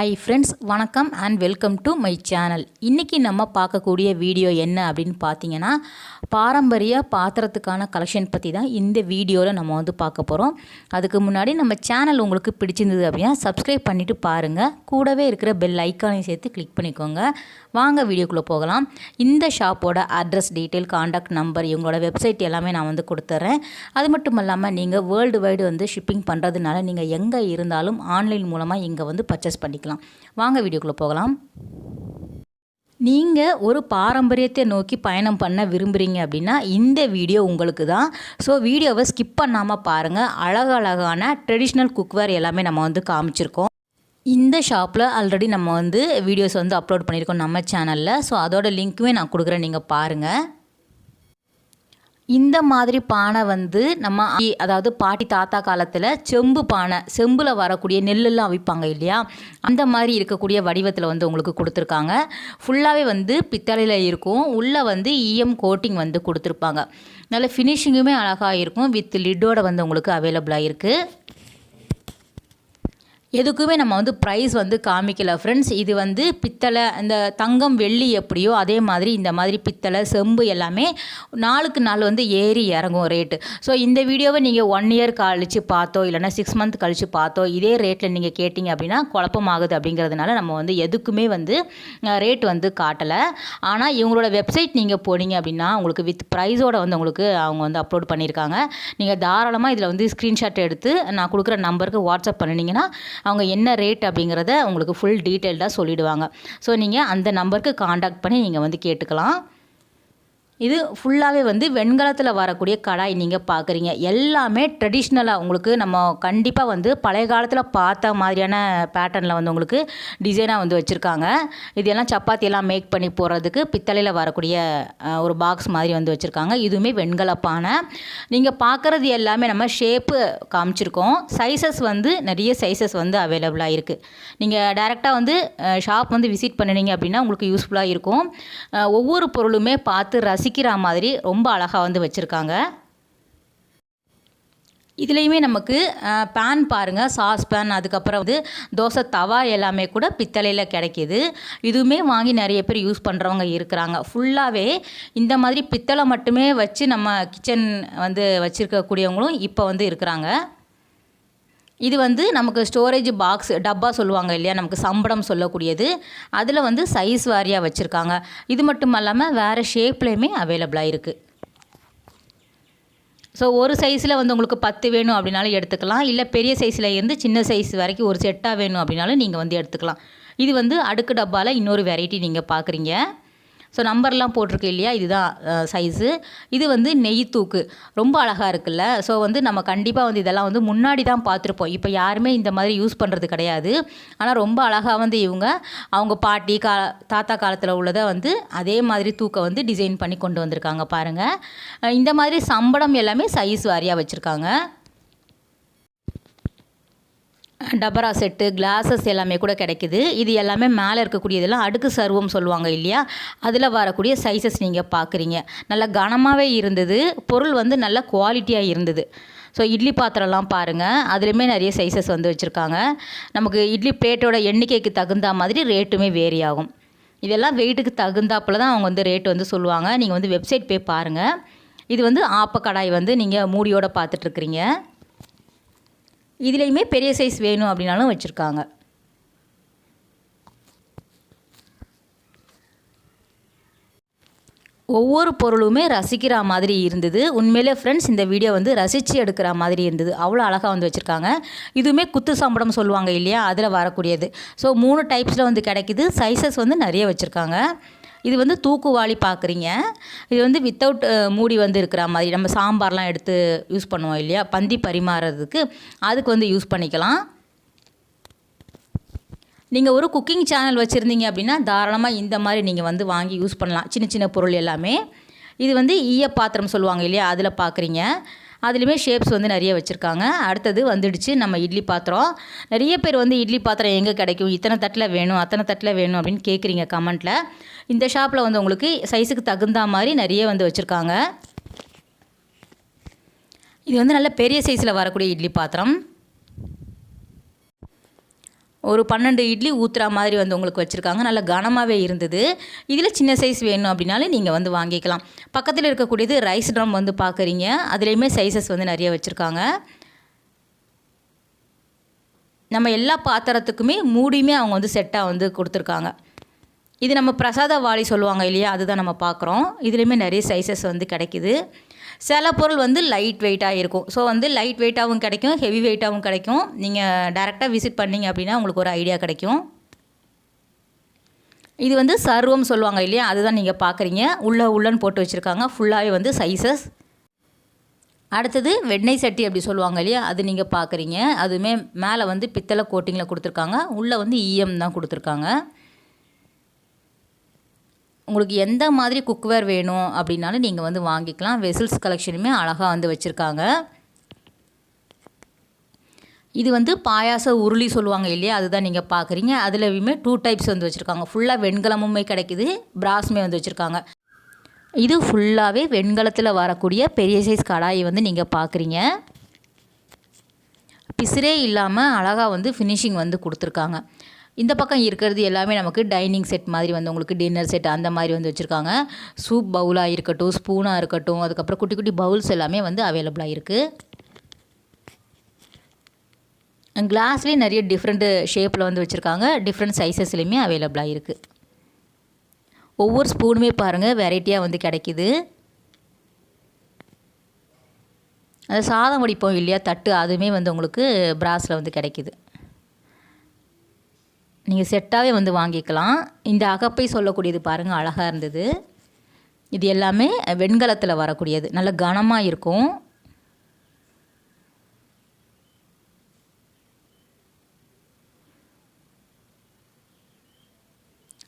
Hi friends, வணக்கம் and welcome to my channel. இன்றைக்கி நம்ம பார்க்கக்கூடிய வீடியோ என்ன அப்படின்னு பார்த்தீங்கன்னா, பாரம்பரிய பாத்திரத்துக்கான கலெக்ஷன் பற்றி தான் இந்த வீடியோவில் நம்ம பார்க்க போகிறோம். அதுக்கு முன்னாடி நம்ம சேனல் உங்களுக்கு பிடிச்சிருந்தது அப்படின்னா சப்ஸ்கிரைப் பண்ணிவிட்டு பாருங்கள். கூடவே இருக்கிற பெல் ஐக்கானையும் சேர்த்து கிளிக் பண்ணிக்கோங்க. வாங்க வீடியோக்குள்ளே போகலாம். இந்த ஷாப்போட அட்ரஸ், டீட்டெயில், காண்டாக்ட் நம்பர், இவங்களோட வெப்சைட் எல்லாமே நான் கொடுத்துட்றேன். அது மட்டும் இல்லாமல் நீங்கள் வேர்ல்டு வைடு ஷிப்பிங் பண்ணுறதுனால நீங்கள் எங்கே இருந்தாலும் ஆன்லைன் மூலமாக இங்கே பர்ச்சேஸ் பண்ணிக்கலாம். வாங்க வீடியோக்குள்ளே போகலாம். நீங்கள் ஒரு பாரம்பரியத்தை நோக்கி பயணம் பண்ண விரும்புகிறீங்க அப்படின்னா இந்த வீடியோ உங்களுக்கு தான். ஸோ வீடியோவை ஸ்கிப் பண்ணாமல் பாருங்கள். அழகழகான ட்ரெடிஷ்னல் குக்வேர் எல்லாமே நம்ம காமிச்சிருக்கோம். இந்த ஷாப்பில் ஆல்ரெடி நம்ம வீடியோஸ் அப்லோட் பண்ணியிருக்கோம் நம்ம சேனலில். ஸோ அதோட லிங்க்குமே நான் கொடுக்குறேன், நீங்கள் பாருங்கள். இந்த மாதிரி பானை நம்ம அதாவது பாட்டி தாத்தா காலத்தில் செம்பு பானை, செம்பில் வரக்கூடிய நெல்லெல்லாம் அவிப்பாங்க இல்லையா, அந்த மாதிரி இருக்கக்கூடிய வடிவத்தில் உங்களுக்கு கொடுத்துருக்காங்க. ஃபுல்லாகவே பித்தளையில் இருக்கும். உள்ளே இஎம் கோட்டிங் கொடுத்துருப்பாங்க. நல்ல ஃபினிஷிங்குமே அழகாக இருக்கும். வித் லிட்டோட உங்களுக்கு அவைலபிளாக இருக்குது. எதுக்குமே நம்ம ப்ரைஸ் காமிக்கல ஃப்ரெண்ட்ஸ். இது பித்தளை, இந்த தங்கம் வெள்ளி எப்படியோ அதே மாதிரி இந்த மாதிரி பித்தளை செம்பு எல்லாமே நாளுக்கு நாள் ஏறி இறங்கும் ரேட்டு. ஸோ இந்த வீடியோவை நீங்கள் 1 இயர் கழித்து பார்த்தோ இல்லைனா 6 மந்த் கழித்து பார்த்தோ இதே ரேட்டில் நீங்கள் கேட்டிங்க அப்படின்னா குழப்பமாகுது. அப்படிங்கிறதுனால நம்ம எதுக்குமே ரேட் காட்டலை. ஆனால் இவங்களோட வெப்சைட் நீங்கள் போனீங்க அப்படின்னா உங்களுக்கு வித் ப்ரைஸோட உங்களுக்கு அவங்க அப்லோட் பண்ணியிருக்காங்க. நீங்கள் தாராளமாக இதில் ஸ்க்ரீன்ஷாட் எடுத்து நான் கொடுக்குற நம்பருக்கு வாட்ஸ்அப் பண்ணினீங்கன்னா அவங்க என்ன ரேட் அப்படிங்கிறத உங்களுக்கு ஃபுல் டீட்டெயில்டாக சொல்லிவிடுவாங்க. ஸோ நீங்கள் அந்த நம்பருக்கு காண்டாக்ட் பண்ணி நீங்கள் கேட்டுக்கலாம். இது ஃபுல்லாகவே வெண்கலத்தில் வரக்கூடிய கடாய் நீங்கள் பார்க்குறீங்க. எல்லாமே ட்ரெடிஷ்னலாக உங்களுக்கு நம்ம கண்டிப்பாக பழைய காலத்தில் பார்த்த மாதிரியான பேட்டர்னில் உங்களுக்கு டிசைனாக வச்சுருக்காங்க. இதெல்லாம் சப்பாத்தியெல்லாம் மேக் பண்ணி போடுறதுக்கு பித்தளையில் வரக்கூடிய ஒரு பாக்ஸ் மாதிரி வச்சுருக்காங்க. இதுவுமே வெண்கல பானை. நீங்கள் பார்க்குறது எல்லாமே நம்ம ஷேப்பு காமிச்சிருக்கோம். சைஸஸ் நிறைய சைஸஸ் அவைலபிளாக இருக்குது. நீங்கள் டைரெக்டாக ஷாப் விசிட் பண்ணினீங்க அப்படின்னா உங்களுக்கு யூஸ்ஃபுல்லாக இருக்கும். ஒவ்வொரு பொருளுமே பார்த்து ரசிக்கிற மாதிரி ரொம்ப அழகாக வச்சுருக்காங்க. இதுலேயுமே நமக்கு பேன் பாருங்கள், சாஸ் பேன், அதுக்கப்புறம் தோசை தவா எல்லாமே கூட பித்தளையில் கிடைக்கிது. இதுவுமே வாங்கி நிறைய பேர் யூஸ் பண்ணுறவங்க இருக்கிறாங்க. ஃபுல்லாகவே இந்த மாதிரி பித்தளை மட்டுமே வச்சு நம்ம கிச்சன் வச்சுருக்கக்கூடியவங்களும் இப்போ இருக்கிறாங்க. இது நமக்கு ஸ்டோரேஜ் பாக்ஸ், டப்பா சொல்லுவாங்க இல்லையா, நமக்கு சம்படம் சொல்லக்கூடியது. அதில் சைஸ் வாரியாக வச்சுருக்காங்க. இது மட்டும் இல்லாமல் வேறு ஷேப்லேயுமே அவைலபிளாக இருக்குது. ஸோ ஒரு சைஸில் உங்களுக்கு 10 வேணும் அப்படின்னாலும் எடுத்துக்கலாம். இல்லை பெரிய சைஸில் இருந்து சின்ன சைஸ் வரைக்கும் ஒரு செட்டாக வேணும் அப்படின்னாலும் நீங்கள் எடுத்துக்கலாம். இது அடுக்கு டப்பாவில் இன்னொரு வெரைட்டி நீங்கள் பார்க்குறீங்க. ஸோ நம்பர்லாம் போட்டிருக்கு இல்லையா, இதுதான் சைஸு. இது நெய் தூக்கு ரொம்ப அழகாக இருக்குல்ல. ஸோ நம்ம கண்டிப்பாக இதெல்லாம் முன்னாடி தான் பார்த்துருப்போம். இப்போ யாருமே இந்த மாதிரி யூஸ் பண்ணுறது கிடையாது. ஆனால் ரொம்ப அழகாக இவங்க அவங்க பாட்டி தாத்தா காலத்தில் உள்ளதை அதே மாதிரி தூக்க டிசைன் பண்ணி கொண்டு வந்திருக்காங்க பாருங்கள். இந்த மாதிரி சம்படம் எல்லாமே சைஸ் வாரியாக வச்சுருக்காங்க. டபரா செட்டு, கிளாஸஸ் எல்லாமே கூட கிடைக்குது. இது எல்லாமே மேலே இருக்கக்கூடியதெல்லாம் அடுக்கு சர்வம் சொல்லுவாங்க இல்லையா, அதில் வரக்கூடிய சைஸஸ் நீங்கள் பார்க்குறீங்க. நல்லா கனமாகவே இருந்தது. பொருள் நல்ல குவாலிட்டியாக இருந்தது. ஸோ இட்லி பாத்திரம்லாம் பாருங்கள், அதுலேயுமே நிறைய சைஸஸ் வச்சுருக்காங்க. நமக்கு இட்லி பிளேட்டோட எண்ணிக்கைக்கு தகுந்த மாதிரி ரேட்டுமே வேரி ஆகும். இதெல்லாம் வெயிட்டுக்கு தகுந்தாப்பில் தான் அவங்க ரேட் சொல்லுவாங்க. நீங்கள் வெப்சைட் போய் பாருங்கள். இது ஆப்ப கடாய் நீங்கள் மூடியோடு பார்த்துட்ருக்குறீங்க. இதுலேயுமே பெரிய சைஸ் வேணும் அப்படின்னாலும் வச்சுருக்காங்க. ஒவ்வொரு பொருளுமே ரசிக்கிற மாதிரி இருந்தது. உண்மையிலே ஃப்ரெண்ட்ஸ் இந்த வீடியோ ரசித்து எடுக்கிற மாதிரி இருந்தது. அவ்வளோ அழகாக வச்சுருக்காங்க. இதுவுமே குத்து சம்படம் சொல்லுவாங்க இல்லையா, அதில் வரக்கூடியது. ஸோ 3 டைப்ஸில் கிடைக்குது. சைஸஸ் நிறைய வச்சுருக்காங்க. இது தூக்குவாளி பார்க்குறீங்க. இது வித்தவுட் மூடி இருக்கிற மாதிரி நம்ம சாம்பார்லாம் எடுத்து யூஸ் பண்ணுவோம் இல்லையா, பந்தி பரிமாறுறதுக்கு அதுக்கு யூஸ் பண்ணிக்கலாம். நீங்கள் ஒரு குக்கிங் சேனல் வச்சுருந்தீங்க அப்படின்னா தாராளமாக இந்த மாதிரி நீங்கள் வாங்கி யூஸ் பண்ணலாம். சின்ன சின்ன பொருள் எல்லாமே. இது ஈய பாத்திரம் சொல்லுவாங்க இல்லையா, அதில் பார்க்குறீங்க. அதுலேயுமே ஷேப்ஸ் நிறைய வச்சுருக்காங்க. அடுத்தது வந்துடுச்சு நம்ம இட்லி பாத்திரம். நிறைய பேர் இட்லி பாத்திரம் எங்கே கிடைக்கும், இத்தனை தட்டில் வேணும் அத்தனை தட்டில் வேணும் அப்படின்னு கேட்குறீங்க கமெண்ட்டில். இந்த ஷாப்பில் உங்களுக்கு சைஸுக்கு தகுந்த மாதிரி நிறைய வச்சுருக்காங்க. இது நல்ல பெரிய சைஸில் வரக்கூடிய இட்லி பாத்திரம். ஒரு 12 இட்லி ஊற்றுற மாதிரி வந்து உங்களுக்கு வச்சுருக்காங்க. நல்ல கனமாகவே இருந்தது. இதில் சின்ன சைஸ் வேணும் அப்படின்னாலும் நீங்கள் வந்து வாங்கிக்கலாம். பக்கத்தில் இருக்கக்கூடியது ரைஸ் ட்ரம் வந்து பார்க்குறீங்க. அதுலேயுமே சைஸஸ் வந்து நிறைய வச்சுருக்காங்க. நம்ம எல்லா பாத்திரத்துக்குமே மூடியுமே அவங்க வந்து செட்டாக வந்து கொடுத்துருக்காங்க. இது நம்ம பிரசாத வாளி சொல்லுவாங்க இல்லையா, அதுதான் நம்ம பார்க்குறோம். இதுலேயுமே நிறைய சைஸஸ் வந்து கிடைக்கிது. சில பொருள் வந்து லைட் வெயிட்டாக இருக்கும். ஸோ வந்து லைட் வெயிட்டாகவும் கிடைக்கும், ஹெவி வெயிட்டாகவும் கிடைக்கும். நீங்கள் டேரெக்டாக விசிட் பண்ணிங்க அப்படின்னா உங்களுக்கு ஒரு ஐடியா கிடைக்கும். இது வந்து சர்வம் சொல்லுவாங்க இல்லையா, அதுதான் நீங்கள் பார்க்குறீங்க. உள்ளன்னு போட்டு வச்சுருக்காங்க. ஃபுல்லாகவே வந்து சைஸஸ். அடுத்தது வெண்ணெய் சட்டி அப்படி சொல்லுவாங்க இல்லையா, அது நீங்கள் பார்க்குறீங்க. அதுவுமே மேலே வந்து பித்தளை கோட்டிங்கில் கொடுத்துருக்காங்க. உள்ளே வந்து ஈயம் தான் கொடுத்துருக்காங்க. உங்களுக்கு எந்த மாதிரி குக்வேர் வேணும் அப்படின்னாலும் நீங்கள் வந்து வாங்கிக்கலாம். வெசல்ஸ் கலெக்ஷனுமே அழகாக வந்து வச்சுருக்காங்க. இது வந்து பாயாச உருளி சொல்லுவாங்க இல்லையா, அதுதான் நீங்கள் பார்க்குறீங்க. அதுலேயுமே 2 டைப்ஸ் வந்து வச்சுருக்காங்க. ஃபுல்லாக வெண்கலமுமே கிடைக்குது, பிராஸுமே வந்து வச்சுருக்காங்க. இது ஃபுல்லாகவே வெண்கலத்தில் வரக்கூடிய பெரிய சைஸ் கடாயை வந்து நீங்கள் பார்க்குறீங்க. பிசிறே இல்லாமல் அழகாக வந்து ஃபினிஷிங் வந்து கொடுத்துருக்காங்க. இந்த பக்கம் இருக்கிறது எல்லாமே நமக்கு டைனிங் செட் மாதிரி வந்து உங்களுக்கு டின்னர் செட் அந்த மாதிரி வந்து வச்சுருக்காங்க. சூப் பவுலாக இருக்கட்டும், ஸ்பூனாக இருக்கட்டும், அதுக்கப்புறம் குட்டி குட்டி பவுல்ஸ் எல்லாமே வந்து அவைலபிளாக இருக்குது. கிளாஸ்லேயே நிறைய டிஃப்ரெண்ட் ஷேப்பில் வந்து வச்சுருக்காங்க. டிஃப்ரெண்ட் சைஸஸ்லேயுமே அவைலபிளாக இருக்குது. ஒவ்வொரு ஸ்பூனுமே பாருங்கள் வெரைட்டியாக வந்து கிடைக்கிது. அது சாதம் வடிப்போம் இல்லையா தட்டு, அதுவுமே வந்து உங்களுக்கு பிராஸில் வந்து கிடைக்கிது. நீங்கள் செட்டாகவே வந்து வாங்கிக்கலாம். இந்த அகப்பை சொல்லக்கூடியது பாருங்கள் அழகாக இருந்தது. இது எல்லாமே வெண்கலத்தில் வரக்கூடியது, நல்ல கனமாக இருக்கும்.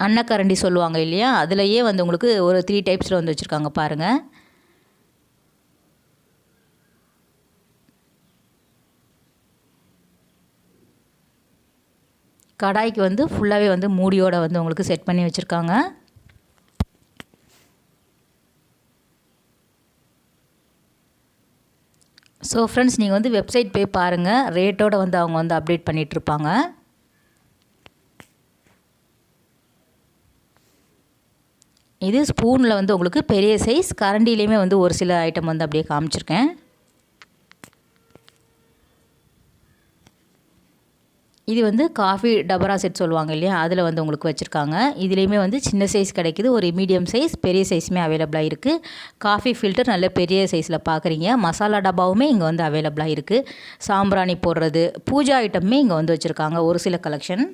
அன்னக்கரண்டி சொல்லுவாங்க இல்லையா, அதுலேயே வந்து உங்களுக்கு ஒரு 3 டைப்ஸில் வந்து வச்சுருக்காங்க பாருங்கள். கடாய்க்கு வந்து ஃபுல்லாகவே வந்து மூடியோடு வந்து உங்களுக்கு செட் பண்ணி வச்சுருக்காங்க. ஸோ ஃப்ரெண்ட்ஸ், நீங்கள் வந்து வெப்சைட் போய் பாருங்கள். ரேட்டோடு வந்து அவங்க வந்து அப்டேட் பண்ணிகிட்ருப்பாங்க. இது ஸ்பூனில் வந்து உங்களுக்கு பெரிய சைஸ், கரண்டிலையுமே வந்து ஒரு சில ஐட்டம் வந்து அப்படியே காமிச்சிருக்கேன். இது வந்து காஃபி டபரா செட் சொல்லுவாங்க இல்லையா, அதில் வந்து உங்களுக்கு வச்சுருக்காங்க. இதுலேயுமே வந்து சின்ன சைஸ் கிடைக்கிது, ஒரு மீடியம் சைஸ், பெரிய சைஸுமே அவைலபிளாக இருக்குது. காஃபி ஃபில்டர் நல்ல பெரிய சைஸில் பார்க்குறீங்க. மசாலா டப்பாவுமே இங்கே வந்து அவைலபிளாக இருக்குது. சாம்பிராணி போடுறது, பூஜா ஐட்டமே இங்கே வந்து வச்சுருக்காங்க ஒரு சில கலெக்ஷன்.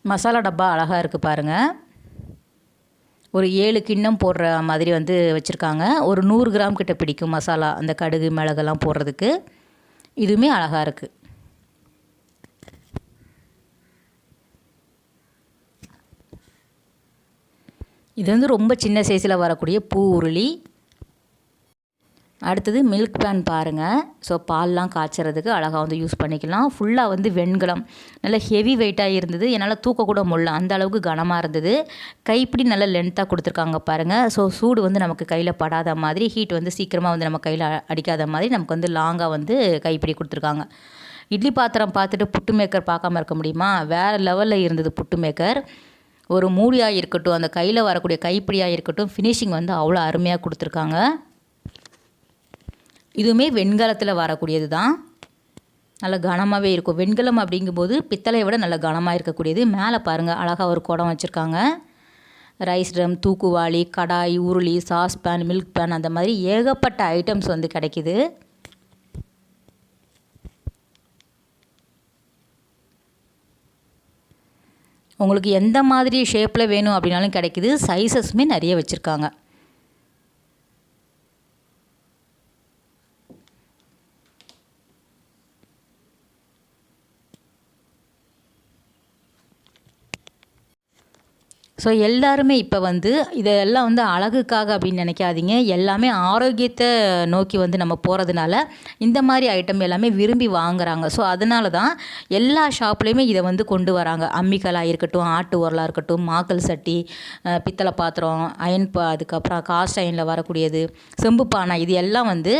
மசாலா டப்பா அழகாக இருக்குது பாருங்கள். ஒரு 7 கிண்ணம் போடுற மாதிரி வந்து வச்சுருக்காங்க. ஒரு 100 கிராம் கிட்ட பிடிக்கும் மசாலா, அந்த கடுகு மிளகெல்லாம் போடுறதுக்கு. இதுவுமே அழகாக இருக்குது. இது வந்து ரொம்ப சின்ன சைஸில் வரக்கூடிய பூ உருளி. அடுத்தது மில்க் பேன் பாருங்கள். ஸோ பால்லாம் காய்ச்சறதுக்கு அழகாக வந்து யூஸ் பண்ணிக்கலாம். ஃபுல்லாக வந்து வெண்கலம், நல்ல ஹெவி வெயிட்டாக இருந்தது. என்னால் தூக்கக்கூட முடியல, அந்த அளவுக்கு கனமாக இருந்தது. கைப்பிடி நல்ல லென்த்தாக கொடுத்துருக்காங்க பாருங்கள். ஸோ சூடு வந்து நமக்கு கையில் படாத மாதிரி, ஹீட் வந்து சீக்கிரமாக வந்து நம்ம கையில் அடிக்காத மாதிரி நமக்கு வந்து லாங்காக வந்து கைப்பிடி கொடுத்துருக்காங்க. இட்லி பாத்திரம் பார்த்துட்டு புட்டு மேக்கர் பார்க்காம இருக்க முடியுமா? வேறு லெவலில் இருந்தது புட்டு மேக்கர். ஒரு மூடியாக இருக்கட்டும், அந்த கையில் வரக்கூடிய கைப்பிடியாக இருக்கட்டும், ஃபினிஷிங் வந்து அவ்வளோ அருமையாக கொடுத்துருக்காங்க. இதுவுமே வெண்கலத்தில் வரக்கூடியது தான். நல்ல கனமாகவே இருக்கும். வெண்கலம் அப்படிங்கும்போது பித்தளையை விட நல்ல கனமாக இருக்கக்கூடியது. மேலே பாருங்கள் அழகாக ஒரு குடம் வச்சுருக்காங்க. ரைஸ் ட்ரம், தூக்குவாளி, கடாய், உருளி, சாஸ் பேன், மில்க் பேன், அந்த மாதிரி ஏகப்பட்ட ஐட்டம்ஸ் வந்து கிடைக்கிது. உங்களுக்கு எந்த மாதிரி ஷேப்பில் வேணும் அப்படின்னாலும் கிடைக்கிது. சைஸஸுமே நிறைய வச்சுருக்காங்க. ஸோ எல்லாருமே இப்போ வந்து இதெல்லாம் வந்து அழகுக்காக அப்படின்னு நினைக்காதீங்க. எல்லாமே ஆரோக்கியத்தை நோக்கி வந்து நம்ம போகிறதுனால இந்த மாதிரி ஐட்டம் எல்லாமே விரும்பி வாங்குறாங்க. ஸோ அதனால தான் எல்லா ஷாப்லேயுமே இதை வந்து கொண்டு வராங்க. அம்மிக்கல்லாக இருக்கட்டும், ஆட்டு உரலாக இருக்கட்டும், மாக்கல் சட்டி, பித்தளை பாத்திரம், அதுக்கப்புறம் காஸ்ட் அயனில் வரக்கூடியது, செம்பு பானை, இது எல்லாம் வந்து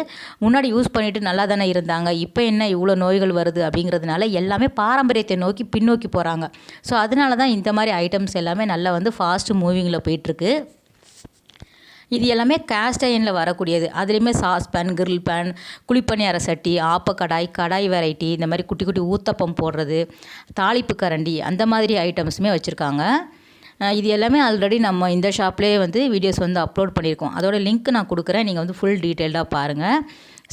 முன்னாடி யூஸ் பண்ணிட்டு நல்லா தானே இருந்தாங்க. இப்போ என்ன இவ்வளோ நோய்கள் வருது அப்படிங்கிறதுனால எல்லாமே பாரம்பரியத்தை நோக்கி பின்னோக்கி போகிறாங்க. ஸோ அதனால தான் இந்த மாதிரி ஐட்டம்ஸ் எல்லாமே நல்லா வந்து ஃபாஸ்ட் மூவிங்கில் போயிட்டுருக்கு. இது எல்லாமே கேஸ்ட் அயனில் வரக்கூடியது. அதுலேயுமே சாஸ் பேன், கிரில் பேன், குழிப்பணியார சட்டி, ஆப்பக்கடாய், கடாய் வெரைட்டி, இந்த மாதிரி குட்டி குட்டி ஊத்தப்பம் போடுறது, தாளிப்பு கரண்டி, அந்த மாதிரி ஐட்டம்ஸுமே வச்சுருக்காங்க. இது எல்லாமே ஆல்ரெடி நம்ம இந்த ஷாப்லேயே வந்து வீடியோஸ் வந்து அப்லோட் பண்ணியிருக்கோம். அதோட லிங்க் நான் கொடுக்குறேன், நீங்கள் வந்து ஃபுல் டீட்டெயில்டாக பாருங்கள்.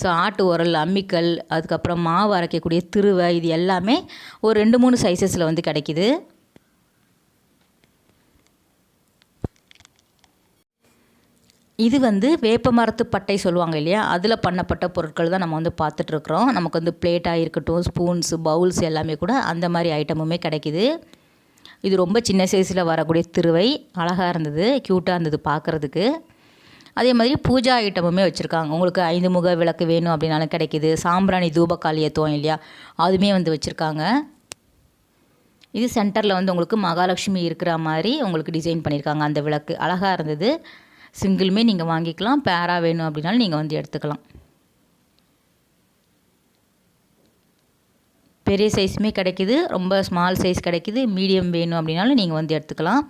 ஸோ ஆட்டு உரல், அம்மிக்கல், அதுக்கப்புறம் மாவு அரைக்கக்கூடிய திருவை, இது எல்லாமே ஒரு 2-3 சைஸஸில் வந்து கிடைக்கிது. இது வந்து வேப்ப மரத்து பட்டை சொல்லுவாங்க இல்லையா, அதில் பண்ணப்பட்ட பொருட்கள் தான் நம்ம வந்து பார்த்துட்ருக்குறோம். நமக்கு வந்து பிளேட்டாக இருக்கட்டும், ஸ்பூன்ஸு, பவுல்ஸ் எல்லாமே கூட அந்த மாதிரி ஐட்டமுமே கிடைக்கிது. இது ரொம்ப சின்ன சைஸில் வரக்கூடிய திருவை, அழகாக இருந்தது, க்யூட்டாக இருந்தது பார்க்குறதுக்கு. அதே மாதிரி பூஜா ஐட்டமுமே வச்சுருக்காங்க. உங்களுக்கு 5 முக விளக்கு வேணும் அப்படின்னாலும் கிடைக்கிது. சாம்பிராணி தூபக்கால் ஏற்றுவோம் இல்லையா, அதுவுமே வந்து வச்சுருக்காங்க. இது சென்டரில் வந்து உங்களுக்கு மகாலட்சுமி இருக்கிற மாதிரி உங்களுக்கு டிசைன் பண்ணியிருக்காங்க. அந்த விளக்கு அழகாக இருந்தது. சிங்கிளுமே நீங்கள் வாங்கிக்கலாம், பேராக வேணும் அப்படின்னாலும் நீங்கள் வந்து எடுத்துக்கலாம். பெரிய சைஸுமே கிடைக்கிது, ரொம்ப ஸ்மால் சைஸ் கிடைக்கிது, மீடியம் வேணும் அப்படின்னாலும் நீங்கள் வந்து எடுத்துக்கலாம்.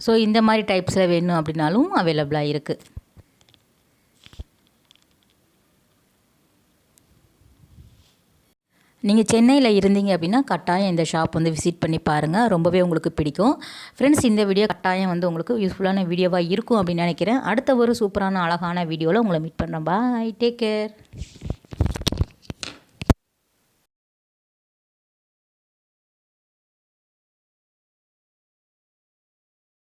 ஸோ இந்த மாதிரி டைப்ஸில் வேணும் அப்படின்னாலும் அவைலபிளாக இருக்குது. நீங்கள் சென்னையில் இருந்தீங்க அப்படின்னா கட்டாயம் இந்த ஷாப் வந்து விசிட் பண்ணி பாருங்கள், ரொம்பவே உங்களுக்கு பிடிக்கும். ஃப்ரெண்ட்ஸ், இந்த வீடியோ கட்டாயம் வந்து உங்களுக்கு யூஸ்ஃபுல்லான வீடியோவாக இருக்கும் அப்படின்னு நினைக்கிறேன். அடுத்த ஒரு சூப்பரான அழகான வீடியோவில் உங்களை மீட் பண்ணுறேன். பாய், டேக் கேர்.